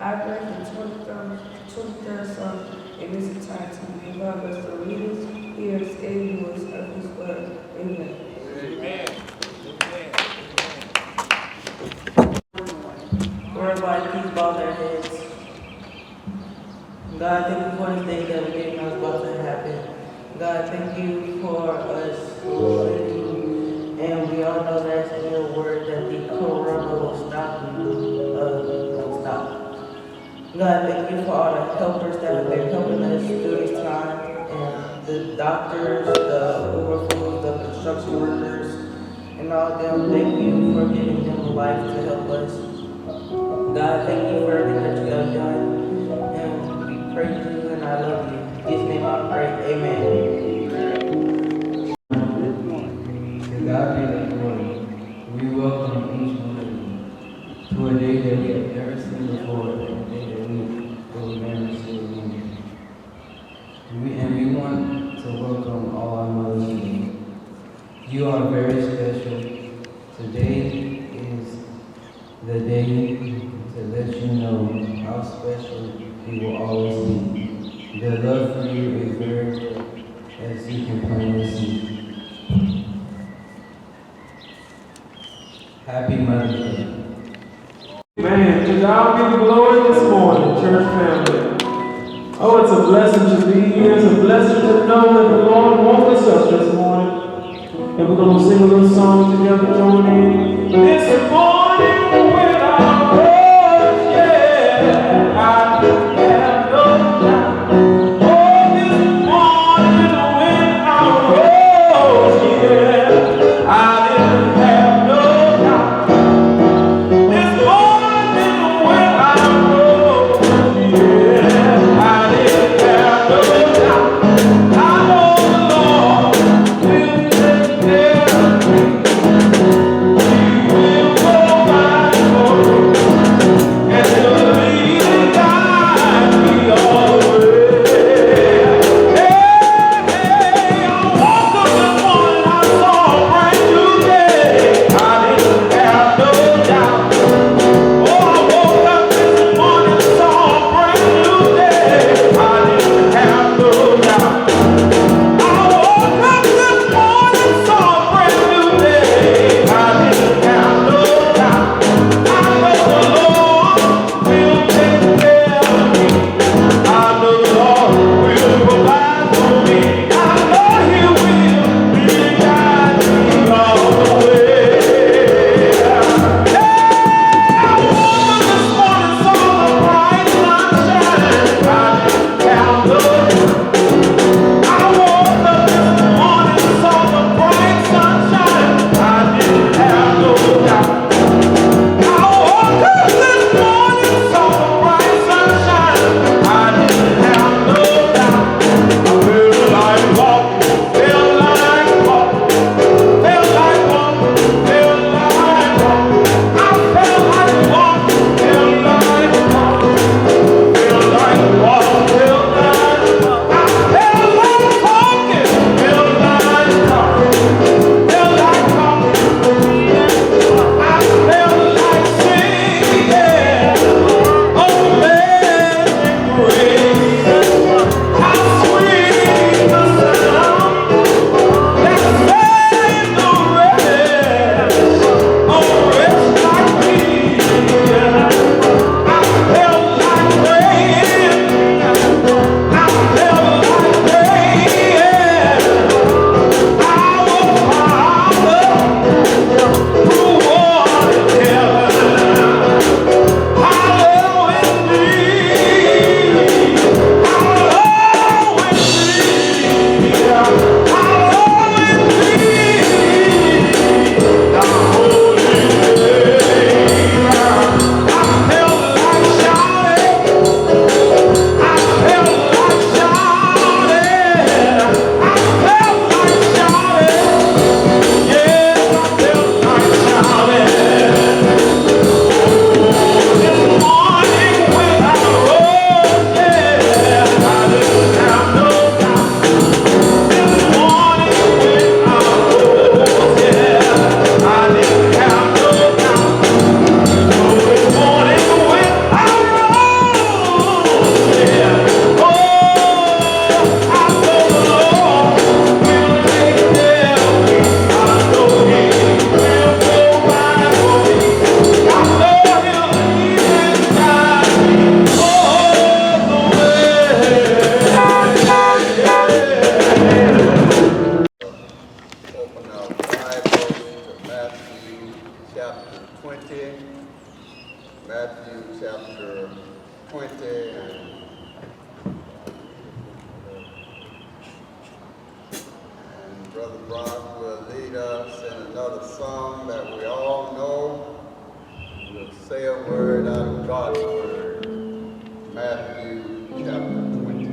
I pray the 23rd Psalm. in this entire time. May God bless the readers, hearers, and doers of His word. Amen. Amen. Everybody, please bow their heads. God, thank you for this day that we didn't know was about to happen. God, thank you for us listening. And we all know that's in your word that the corona will stop and won't stop. God, thank you for all the helpers that have been helping us through this time. And the doctors, the overflows, the construction workers, and all of them. Thank you for giving them life to help us. God, thank you for everything that you have done. And we praise you and I love you. In His name I pray. Amen. To God be the glory. We welcome each one of you to a day that we have never seen before, and a day that we will never see again. And we want to welcome all our mothers today. You are very special. Today is the day to let you know how special you will always be. The love for you is very real, as you can plainly see. Happy Mother's Day. Man, to God be the glory this morning, church family. Oh, it's a blessing to be here. It's a blessing to know that the Lord woke us up this morning. And we're going to sing a little song together, join in. This morning when I rose, yeah, I have no doubt. Oh, this morning when I rose, yeah, I didn't have no doubt. This morning when I rose, yeah, I didn't have no doubt. I know the Lord will take care of me. He will provide for me, and He'll lead and guide me always. Hey, I woke up this morning, I saw a brand new day. I didn't have no doubt. Oh, I woke up this morning, saw a brand new day. I didn't have no doubt. I woke up this morning, saw a brand new day. I didn't have no doubt. I know the Lord will take care of me. I know the Lord will provide for me. I know He will guide me all the way. I woke up this morning, saw the bright sunshine. I didn't have no doubt. I woke up this morning, saw the bright sunshine. I didn't have no doubt. I woke up this morning, saw the bright sunshine. I didn't have no doubt. I felt like walking, felt like walking, felt like walking, felt like walking. I felt like walking, felt like walking, felt like walking, felt like walking. I felt like talking, felt like talking, felt like talking. I felt like singing, oh, amazing grace. How sweet the sound that saved a wretch, a wretch like me. I felt like praying, I felt like praying. Our Father who art in heaven, hallowed be another song that we all know. We'll say a word out of God's word. Matthew chapter 20.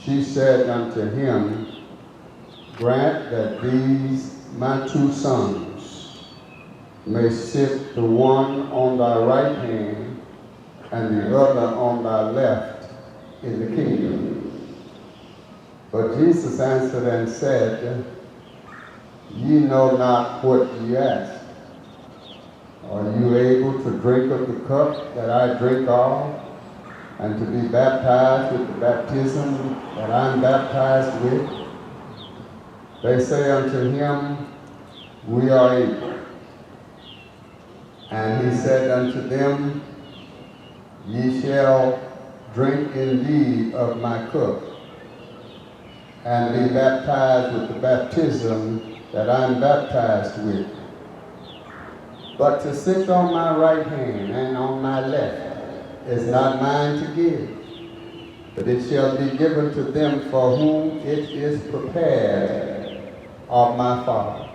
She said unto him, grant that these my two sons may sit the one on thy right hand and the other on thy left in the kingdom. But Jesus answered and said, ye know not what ye ask. Are you able to drink of the cup that I drink of, and to be baptized with the baptism that I'm baptized with? They say unto him, we are able. And he said unto them, ye shall drink indeed of my cup, and be baptized with the baptism that I'm baptized with. But to sit on my right hand and on my left is not mine to give, but it shall be given to them for whom it is prepared of my Father.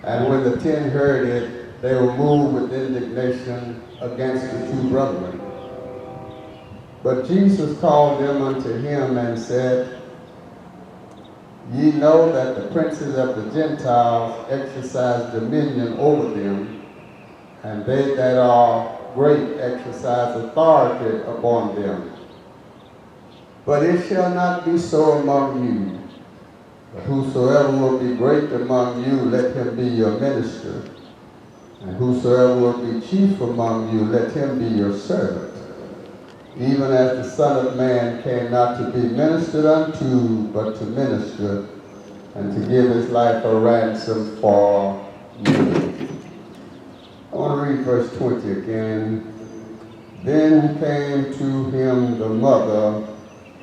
And when the 10 heard it, they were moved with indignation against the two brethren. But Jesus called them unto him and said, ye know that the princes of the Gentiles exercise dominion over them, and they that are great exercise authority upon them. But it shall not be so among you. But whosoever will be great among you, let him be your minister. And whosoever will be chief among you, let him be your servant. even as the Son of Man came not to be ministered unto, but to minister, and to give his life a ransom for many. I want to read verse 20 again. Then came to him the mother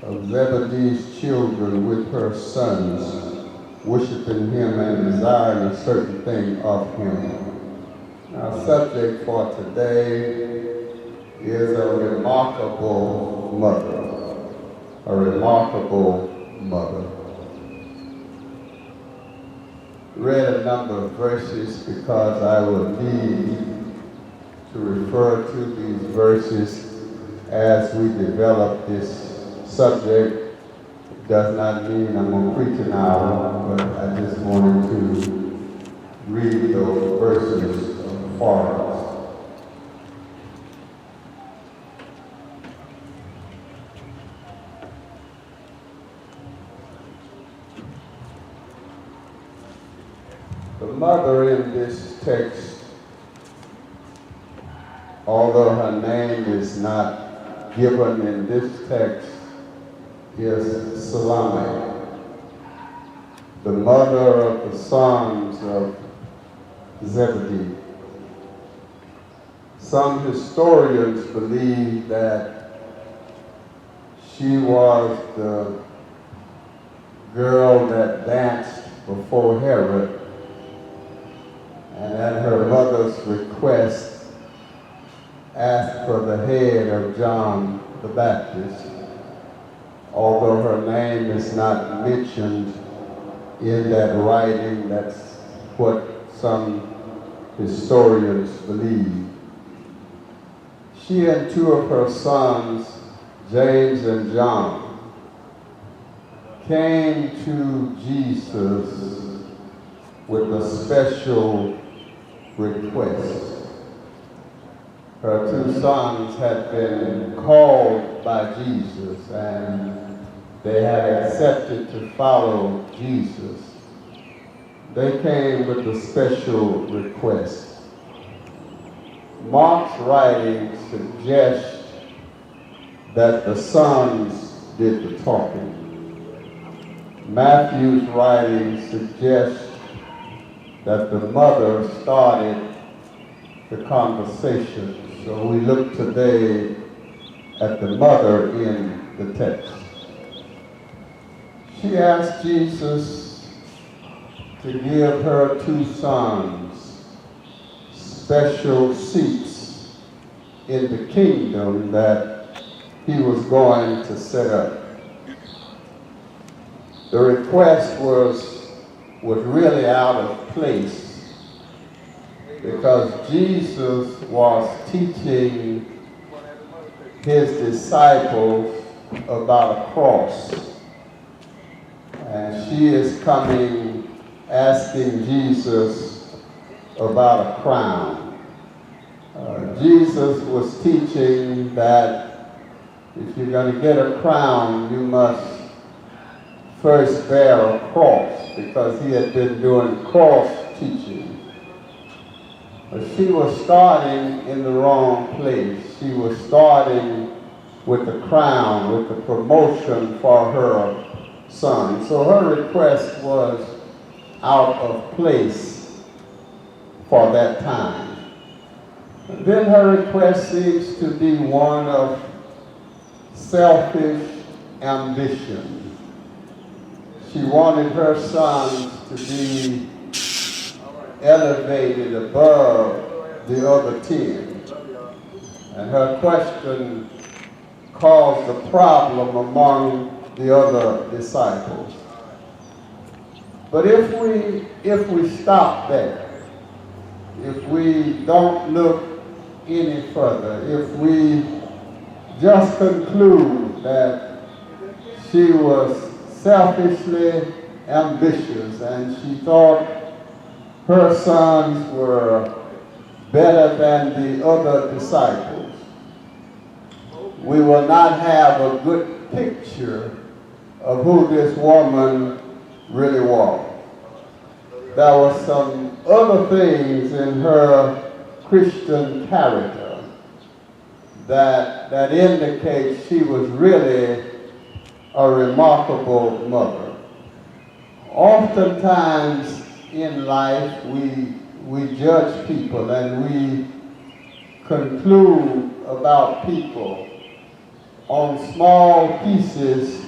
of Zebedee's children with her sons, worshiping him and desiring a certain thing of him. Our subject for today is a remarkable mother. A remarkable mother. Read a number of verses because I will need to refer to these verses as we develop this subject. It does not mean I'm going to preach an hour, but I just wanted to read those verses for us. The mother in this text, although her name is not given in this text, is Salome, the mother of the sons of Zebedee. Some historians believe that she was the girl that danced before Herod, and at her mother's request asked for the head of John the Baptist, although her name is not mentioned in that writing. That's what some historians believe. She and two of her sons, James and John, came to Jesus with a special request. Her two sons had been called by Jesus, and they had accepted to follow Jesus. They came with a special request. Mark's writings suggest that the sons did the talking. Matthew's writings suggest that the mother started the conversation. So we look today at the mother in the text. She asked Jesus to give her two sons special seats in the kingdom that he was going to set up. The request was really out of place because Jesus was teaching his disciples about a cross. And she is coming asking Jesus about a crown. Jesus was teaching that if you're going to get a crown, you must first bear a cross, because he had been doing cross teaching. But she was starting in the wrong place. She was starting with the crown, with the promotion for her son. So her request was out of place for that time. And then her request seems to be one of selfish ambition. She wanted her sons to be elevated above the other 10. And her question caused a problem among the other disciples. But if we stop there, if we don't look any further, if we just conclude that she was selfishly ambitious and she thought her sons were better than the other disciples, we will not have a good picture of who this woman really was. There were some other things in her Christian character that indicates she was really a remarkable mother. Oftentimes in life we judge people and we conclude about people on small pieces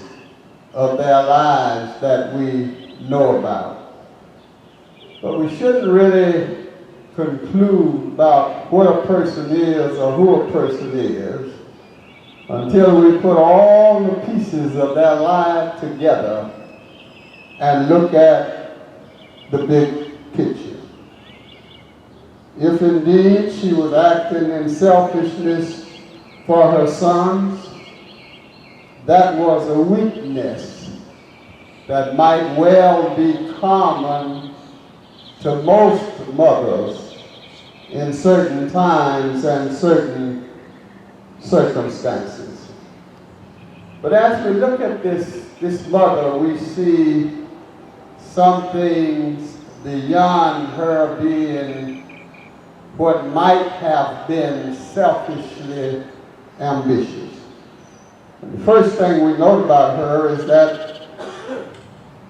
of their lives that we know about. But we shouldn't really conclude about what a person is or who a person is until we put all the pieces of their life together and look at the big picture. If indeed she was acting in selfishness for her sons, that was a weakness that might well be common to most mothers in certain times and certain circumstances. But as we look at this mother, we see some things beyond her being what might have been selfishly ambitious. And the first thing we note about her is that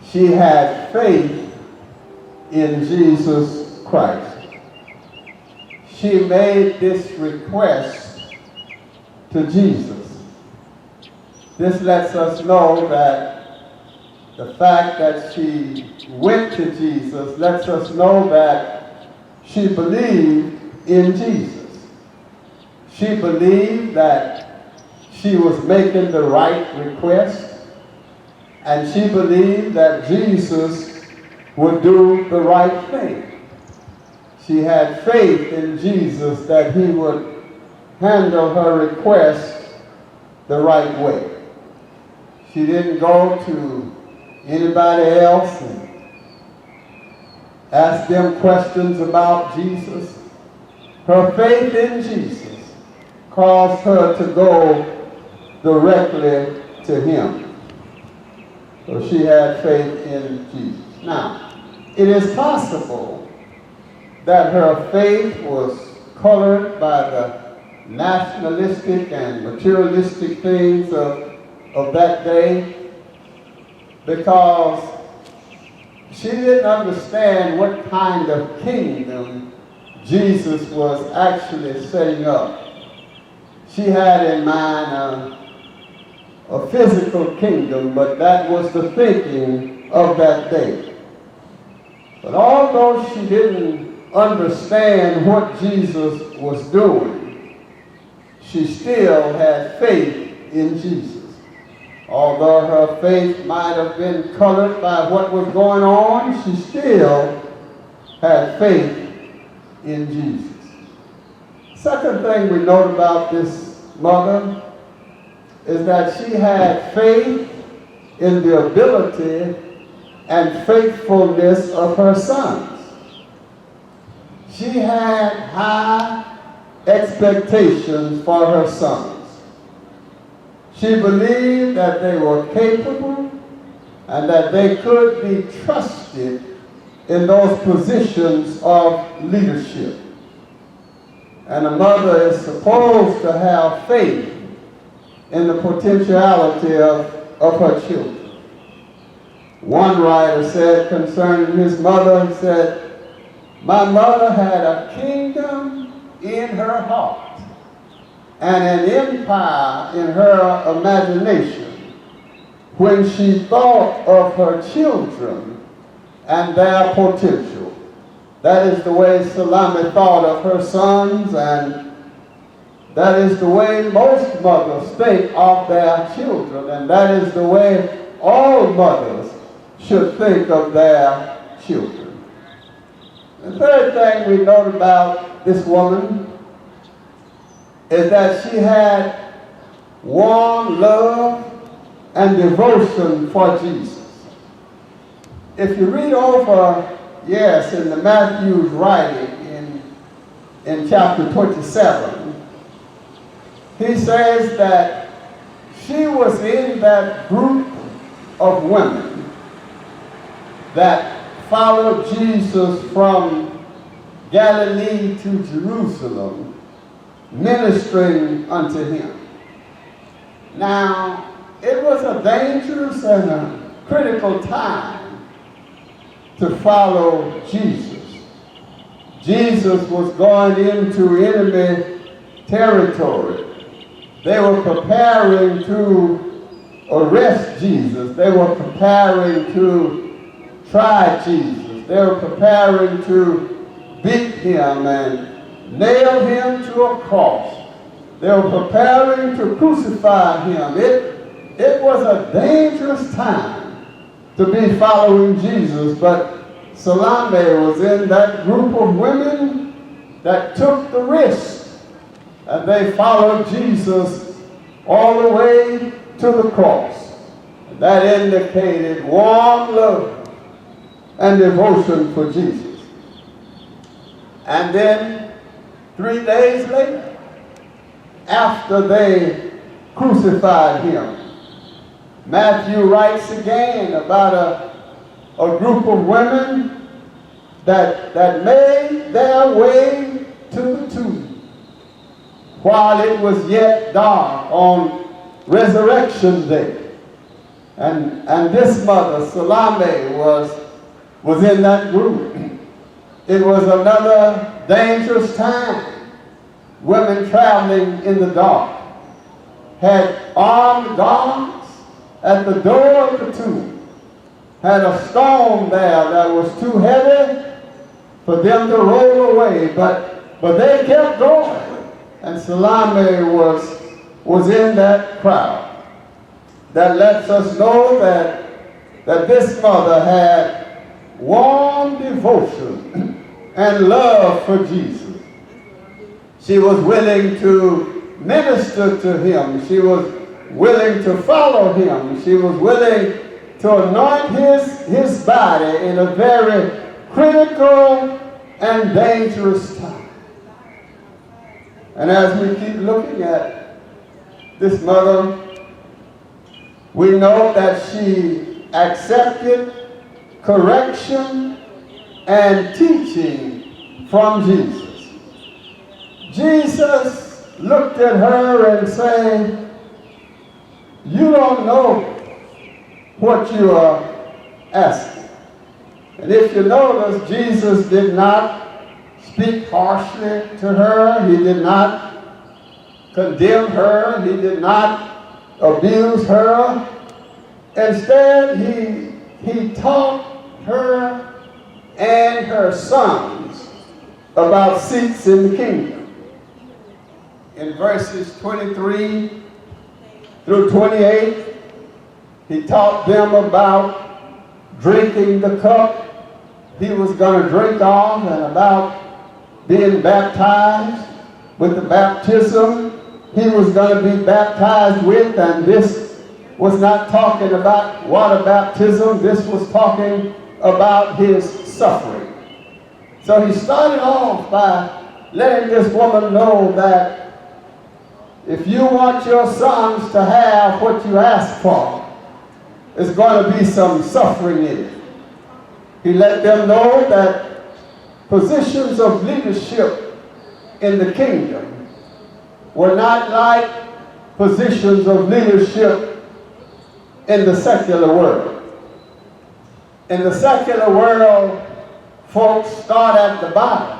she had faith in Jesus Christ. She made this request to Jesus. This lets us know that the fact that she went to Jesus lets us know that she believed in Jesus. She believed that she was making the right request, and she believed that Jesus would do the right thing. She had faith in Jesus that he would handle her request the right way. She didn't go to anybody else and ask them questions about Jesus. Her faith in Jesus caused her to go directly to him. So she had faith in Jesus. Now, it is possible that her faith was colored by the nationalistic and materialistic things of that day, because she didn't understand what kind of kingdom Jesus was actually setting up. She had in mind a physical kingdom, but that was the thinking of that day. But although she didn't understand what Jesus was doing, she still had faith in Jesus. Although her faith might have been colored by what was going on, she still had faith in Jesus. Second thing we note about this mother is that she had faith in the ability and faithfulness of her sons. She had high expectations for her sons. She believed that they were capable and that they could be trusted in those positions of leadership. And a mother is supposed to have faith in the potentiality of her children. One writer said concerning his mother, he said, "My mother had a kingdom in her heart and an empire in her imagination when she thought of her children and their potential." That is the way Salome thought of her sons, and that is the way most mothers think of their children, and that is the way all mothers should think of their children. The third thing we note about this woman is that she had warm love and devotion for Jesus. If you read over, in the Matthew's writing in chapter 27, he says that she was in that group of women that followed Jesus from Galilee to Jerusalem ministering unto him. Now, it was a dangerous and a critical time to follow Jesus. Jesus was going into enemy territory. They were preparing to arrest Jesus. They were preparing to try Jesus. They were preparing to beat him and nail him to a cross. They were preparing to crucify him. It was a dangerous time to be following Jesus, but Salome was in that group of women that took the risk, and they followed Jesus all the way to the cross. That indicated warm love and devotion for Jesus. And then 3 days later, after they crucified him, Matthew writes again about a group of women that made their way to the tomb while it was yet dark on Resurrection Day. And this mother, Salome, was in that group. It was another dangerous time. Women traveling in the dark had armed guards at the door of the tomb, had a stone there that was too heavy for them to roll away, but they kept going. And Salome was in that crowd. That lets us know that this mother had warm devotion and love for Jesus. She was willing to minister to him. She was willing to follow him. She was willing to anoint his body in a very critical and dangerous time. And as we keep looking at this mother, we know that she accepted correction and teaching from Jesus. Jesus looked at her and said, "You don't know what you are asking." And if you notice, Jesus did not speak harshly to her. He did not condemn her. He did not abuse her. Instead, he taught her and her sons about seats in the kingdom. In verses 23 through 28, he taught them about drinking the cup he was going to drink off, and about being baptized with the baptism he was going to be baptized with. And this was not talking about water baptism. This was talking about his suffering. So he started off by letting this woman know that if you want your sons to have what you ask for, there's going to be some suffering in it. He let them know that positions of leadership in the kingdom were not like positions of leadership in the secular world. In the secular world, folks start at the bottom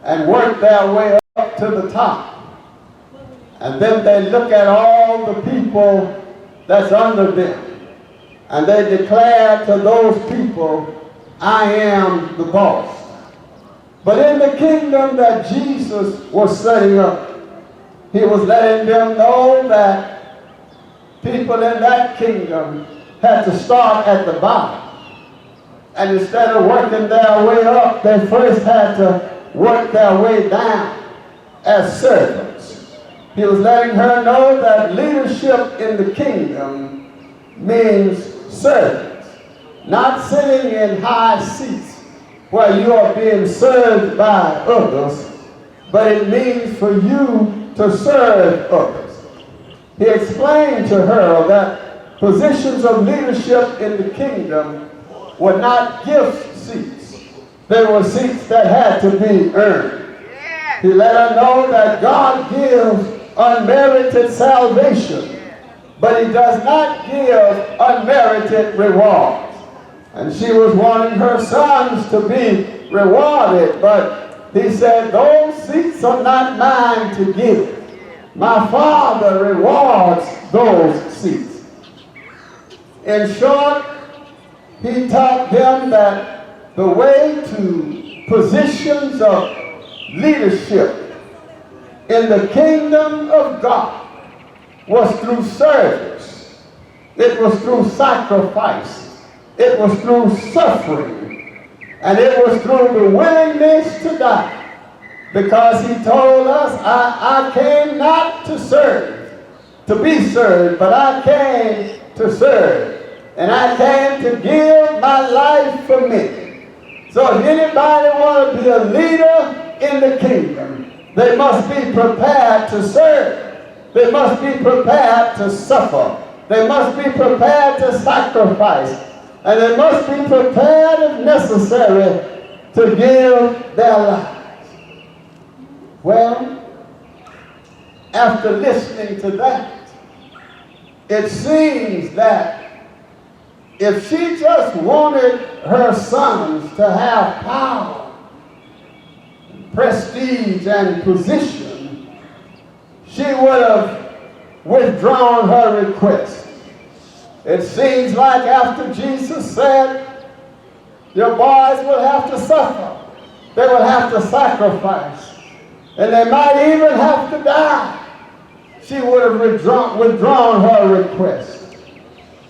and work their way up to the top. And then they look at all the people that's under them, and they declare to those people, "I am the boss." But in the kingdom that Jesus was setting up, he was letting them know that people in that kingdom had to start at the bottom. And instead of working their way up, they first had to work their way down as servants. He was letting her know that leadership in the kingdom means servants, not sitting in high seats where you are being served by others, but it means for you to serve others. He explained to her that positions of leadership in the kingdom were not gift seats. They were seats that had to be earned. He let her know that God gives unmerited salvation, but he does not give unmerited rewards. And she was wanting her sons to be rewarded, but he said, those seats are not mine to give. My Father rewards those seats. In short, he taught them that the way to positions of leadership in the kingdom of God was through service. It was through sacrifice. It was through suffering. And it was through the willingness to die. Because he told us, I came not to serve, to be served, but I came to serve. And I came to give my life for many. So if anybody want to be a leader in the kingdom, they must be prepared to serve. They must be prepared to suffer. They must be prepared to sacrifice. And they must be prepared, if necessary, to give their lives. Well, after listening to that, it seems that if she just wanted her sons to have power, prestige, and position, she would have withdrawn her request. It seems like after Jesus said, your boys will have to suffer, they will have to sacrifice, and they might even have to die, she would have withdrawn her request.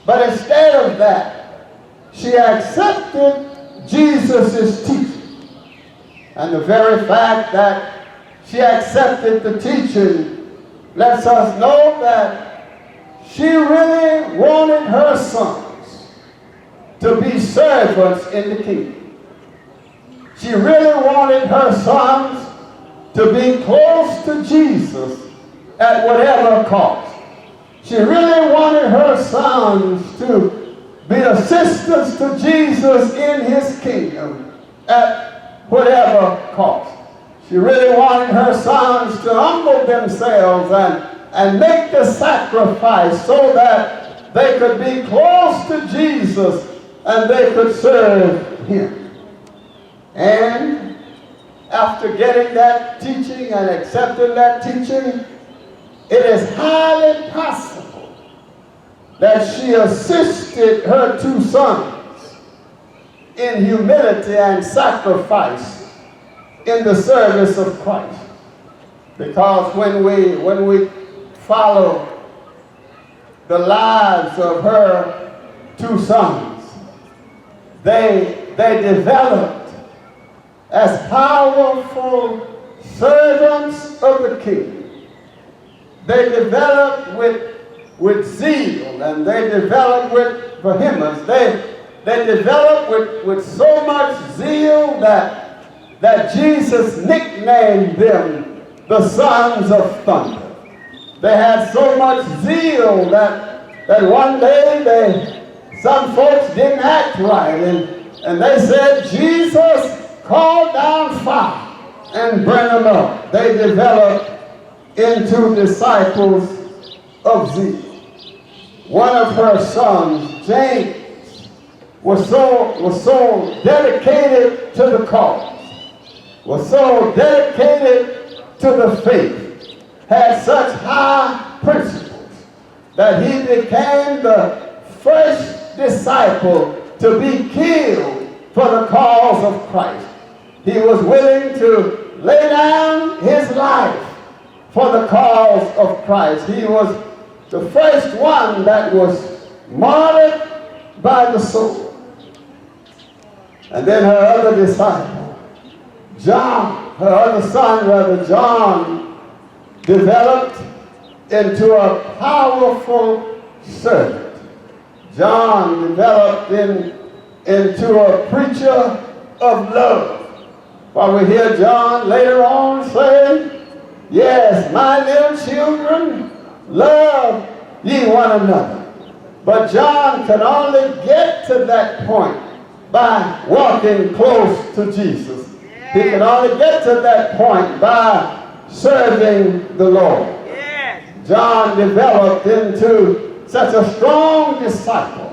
But instead of that, she accepted Jesus' teaching. And the very fact that she accepted the teaching lets us know that she really wanted her sons to be servants in the kingdom. She really wanted her sons to be close to Jesus at whatever cost. She really wanted her sons to be assistants to Jesus in his kingdom at whatever cost. She really wanted her sons to humble themselves and make the sacrifice so that they could be close to Jesus and they could serve him. And after getting that teaching and accepting that teaching, it is highly possible that she assisted her two sons in humility and sacrifice in the service of Christ. Because when we follow the lives of her two sons, they developed as powerful servants of the King. They developed with zeal, and they developed with vehemence. They developed with so much zeal that Jesus nicknamed them the sons of thunder. They had so much zeal that one day some folks didn't act right, and they said, Jesus, call down fire and burn them up. They developed into disciples of zeal. One of her sons, James, was so dedicated to the cause, was so dedicated to the faith, had such high principles, that he became the first disciple to be killed for the cause of Christ. He was willing to lay down his life for the cause of Christ. He was the first one that was martyred by the sword. And then her other disciple, John, her other son rather, John, developed into a powerful servant. John developed into a preacher of love. While we hear John later on say, yes, my little children, love ye one another. But John could only get to that point by walking close to Jesus. He can only get to that point by serving the Lord. John developed into such a strong disciple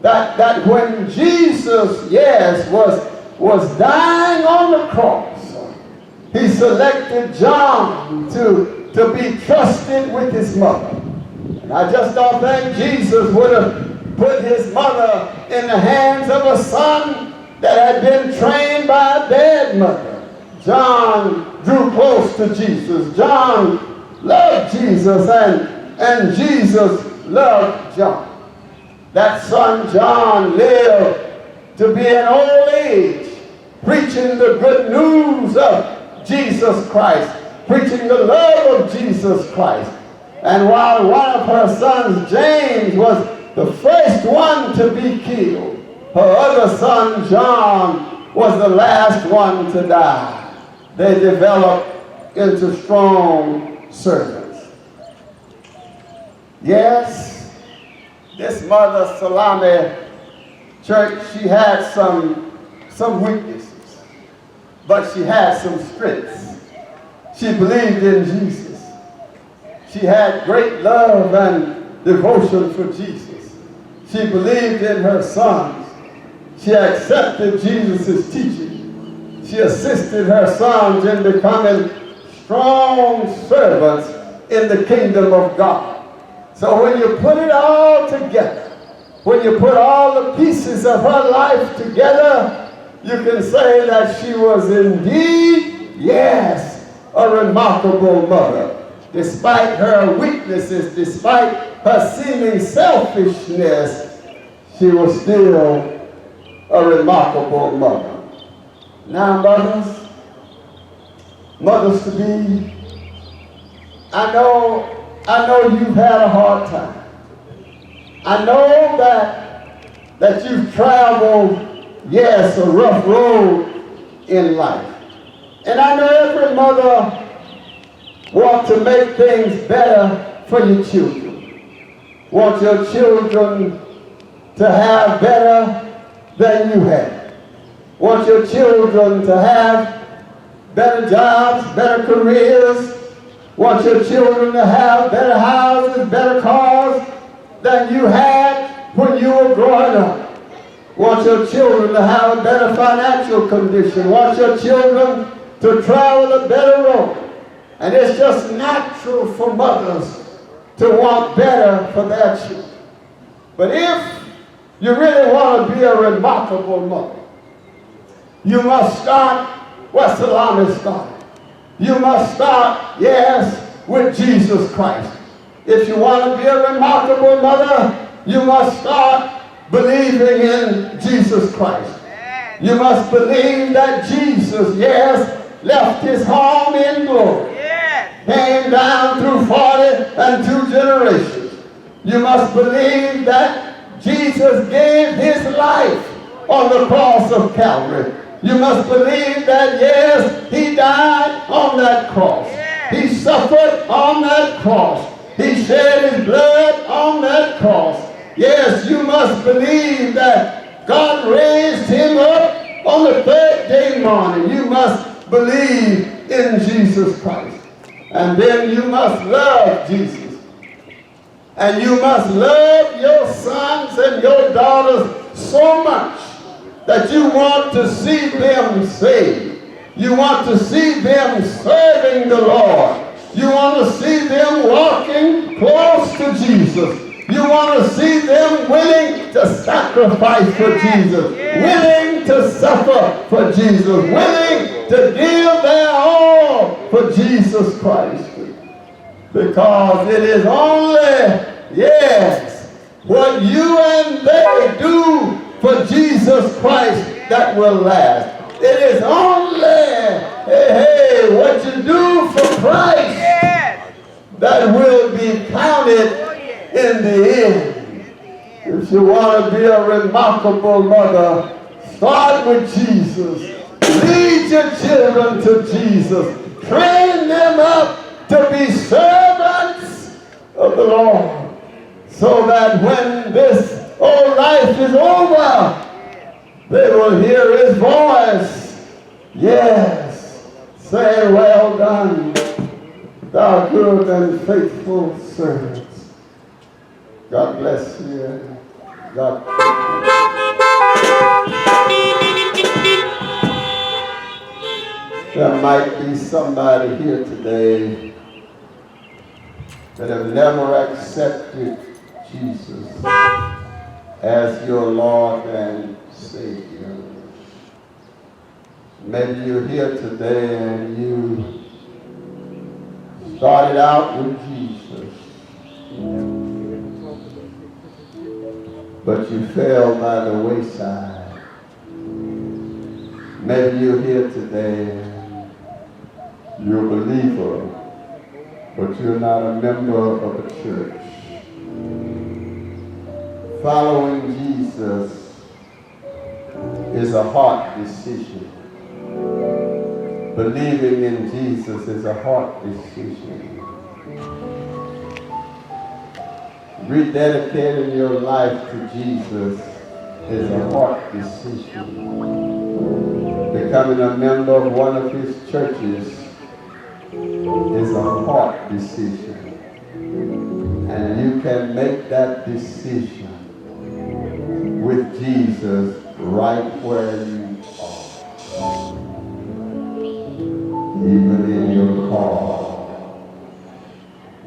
that when Jesus, was dying on the cross, he selected John to be trusted with his mother. And I just don't think Jesus would have put his mother in the hands of a son that had been trained by a dead mother. John drew close to Jesus. John loved Jesus, and Jesus loved John. That son John lived to be an old age, preaching the good news of Jesus Christ, preaching the love of Jesus Christ. And while one of her sons, James, was the first one to be killed, her other son, John, was the last one to die. They developed into strong servants. Yes, this Mother Salome Church, she had some weaknesses, but she had some strengths. She believed in Jesus. She had great love and devotion for Jesus. She believed in her sons. She accepted Jesus' teaching. She assisted her sons in becoming strong servants in the kingdom of God. So when you put it all together, when you put all the pieces of her life together, you can say that she was indeed, yes, a remarkable mother. Despite her weaknesses, despite her seeming selfishness, she was still a remarkable mother. Now, mothers to be, I know you've had a hard time. I know that you've traveled, yes, a rough road in life. And I know every mother wants to make things better for your children. Want your children to have better than you had. Want your children to have better jobs, better careers. Want your children to have better houses, better cars than you had when you were growing up. Want your children to have a better financial condition. Want your children to travel a better road. And it's just natural for mothers to want better for their children. But if you really want to be a remarkable mother, you must start where Salome started. You must start, yes, with Jesus Christ. If you want to be a remarkable mother, you must start believing in Jesus Christ. You must believe that Jesus, yes, left his home in glory, came down through 40 and 2 generations. You must believe that Jesus gave his life on the cross of Calvary. You must believe that, yes, he died on that cross. He suffered on that cross. He shed his blood on that cross. Yes, you must believe that God raised him up on the 3rd day morning. You must believe in Jesus Christ. And then you must love Jesus. And you must love your sons and your daughters so much that you want to see them saved. You want to see them serving the Lord. You want to see them walking close to Jesus. You want to see them willing to sacrifice for Jesus, willing to suffer for Jesus, willing to give their all for Jesus Christ. Because it is only, yes, what you and they do for Jesus Christ that will last. It is only, what you do for Christ that will be counted in the end. If you want to be a remarkable mother, start with Jesus. Lead your children to Jesus. Train them up to be servants of the Lord, so that when this old life is over, they will hear his voice Yes, say well done, thou good and faithful servant. God bless you. God. There might be somebody here today that have never accepted Jesus as your Lord and Savior. Maybe you're here today and you started out with Jesus, but you fell by the wayside. Maybe you're here today and you're a believer, but you're not a member of a church. Following Jesus is a heart decision. Believing in Jesus is a heart decision. Rededicating your life to Jesus is a heart decision. Becoming a member of one of his churches is a heart decision. And you can make that decision with Jesus right where you are. Even in your car,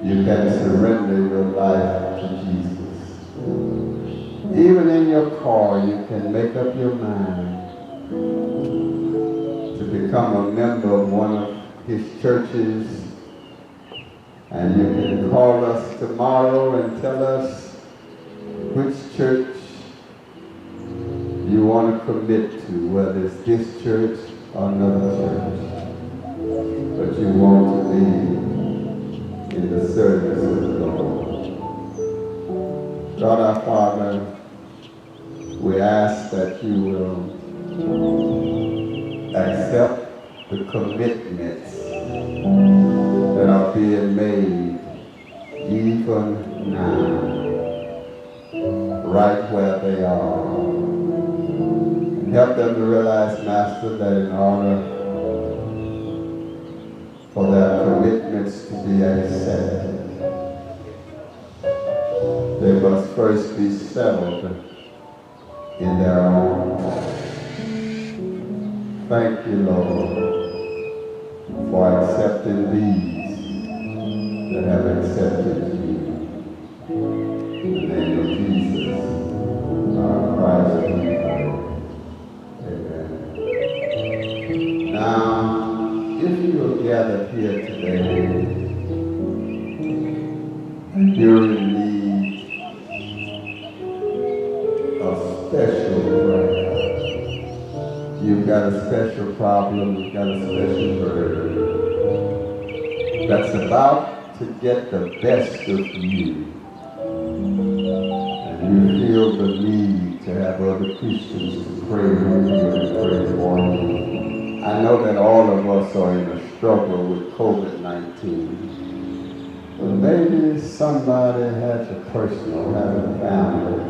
you can surrender your life to Jesus. Even in your car, you can make up your mind to become a member of one of his churches. And you can call us tomorrow and tell us which church you want to commit to, whether it's this church or another church. But you want to be in the service of the Lord. God our Father, we ask that you will accept the commitments that are being made even now, right where they are. And help them to realize, Master, that in order for their commitments to be accepted, they must first be settled in their own heart. Thank you, Lord, for accepting these that have accepted you. In the name of Jesus, our Christ, we pray. Amen. Now, if you are gathered here today and you're in need of special prayer, you've got a special problem, you've got a special burden that's about to get the best of you, and you feel the need to have other Christians to pray with you and pray for you. I know that all of us are in a struggle with COVID-19, but maybe somebody has a personal, has a family,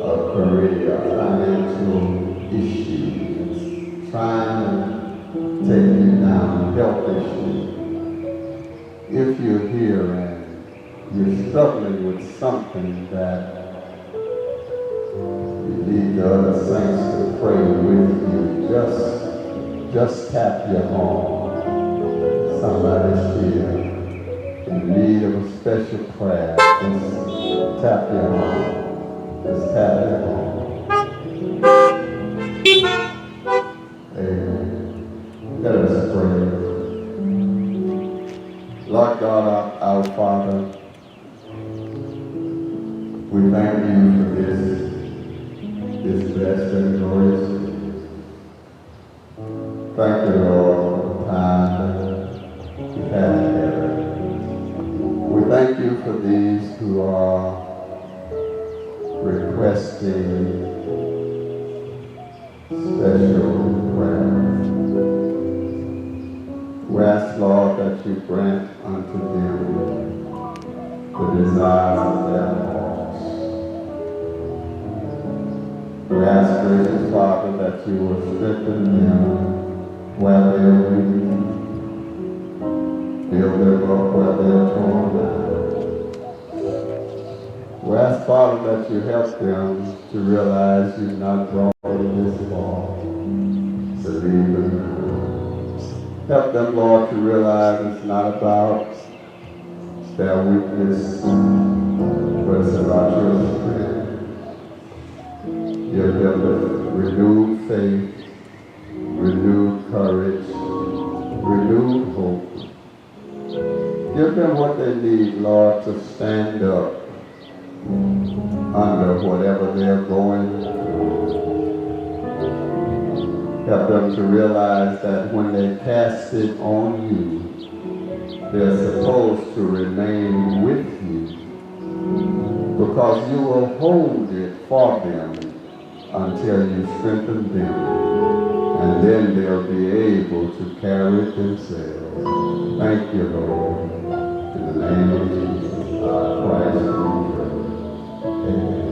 a career, a financial issue, trying to take you down, health issue. If you're here and you're struggling with something that you need the other saints to pray with you, just tap your arm. Somebody's here in need of a special prayer. Just tap your arm. Just tap your arm. Amen. Let us pray. Lord God, our Father, we thank you for this blessed and glorious day. Thank you, Lord, for the time that we've had together. We thank you for these who are requesting special prayer. We ask, Lord, that you grant unto them the desires of their hearts. We ask, gracious Father, that that you will strengthen them where they're weak, build them up where they're torn down. We ask, Father, that you help them to realize you've not brought them this far to leave them. Help them, Lord, to realize it's not about their weakness, but it's about your strength. Give them the renewed faith, renewed courage, renewed hope. Give them what they need, Lord, to stand up under whatever they're going through. Help them to realize that when they cast it on you, they're supposed to remain with you, because you will hold it for them until you strengthen them, and then they'll be able to carry it themselves. Thank you, Lord. In the name of Jesus Christ, we pray. Amen.